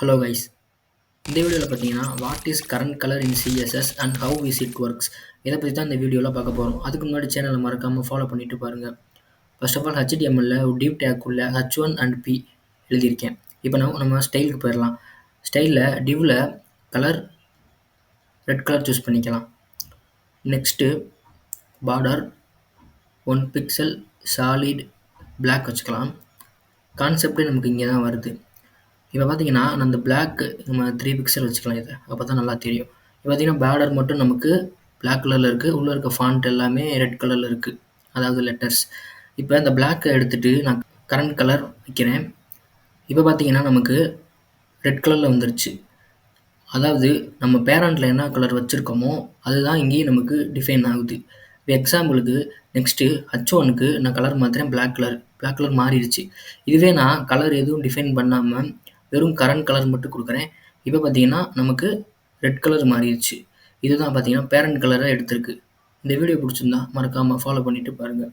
Hello guys, இந்த வீடியோவில் பார்த்தீங்கன்னா what is current colour in CSS and how is it works இதை பற்றி தான் இந்த வீடியோவில் பார்க்க போகிறோம். அதுக்கு முன்னாடி சேனலை மறக்காமல் ஃபாலோ பண்ணிட்டு பாருங்கள். ஃபர்ஸ்ட் ஆஃப் ஆல் HTML ஒரு டிவ் டேக்குள்ள H1 அண்ட் P எழுதியிருக்கேன். இப்போ நம்ம ஸ்டைலுக்கு போயிடலாம். ஸ்டைலில் டிவ்வில் கலர் ரெட் கலர் சூஸ் பண்ணிக்கலாம். Next border 1 pixel solid block வச்சுக்கலாம். கான்செப்டே நமக்கு இங்கே தான் வருது. இப்போ பார்த்தீங்கன்னா நான் அந்த பிளாக்கு நம்ம 3 பிக்சல் வச்சுக்கலாம். இதை அப்போ தான் நல்லா தெரியும். இப்போ பார்த்தீங்கன்னா பார்டர் மட்டும் நமக்கு பிளாக் கலரில் இருக்குது, உள்ளே இருக்க ஃபாண்ட் எல்லாமே ரெட் கலரில் இருக்குது, அதாவது லெட்டர்ஸ். இப்போ இந்த பிளாக்கை எடுத்துகிட்டு நான் கரண்ட் கலர் வைக்கிறேன். இப்போ பார்த்தீங்கன்னா நமக்கு ரெட் கலரில் வந்துருச்சு. அதாவது நம்ம பேரண்ட்டில் என்ன கலர் வச்சுருக்கோமோ அதுதான் இங்கேயும் நமக்கு டிஃபைன் ஆகுது. இப்போ எக்ஸாம்பிளுக்கு நெக்ஸ்ட்டு H1க்கு நான் கலர் மாற்றுறேன், பிளாக் கலர் மாறிடுச்சு. இதுவே நான் கலர் எதுவும் டிஃபைன் பண்ணாமல் வெறும் கரண்ட் கலர் மட்டும் கொடுக்குறேன். இப்போ பார்த்தீங்கன்னா நமக்கு ரெட் கலர் மாறிடுச்சு. இதுதான் பார்த்தீங்கன்னா பேரண்ட் கலரை எடுத்திருக்கு. இந்த வீடியோ பிடிச்சிருந்தா மறக்காமல் ஃபாலோ பண்ணிவிட்டு பாருங்கள்.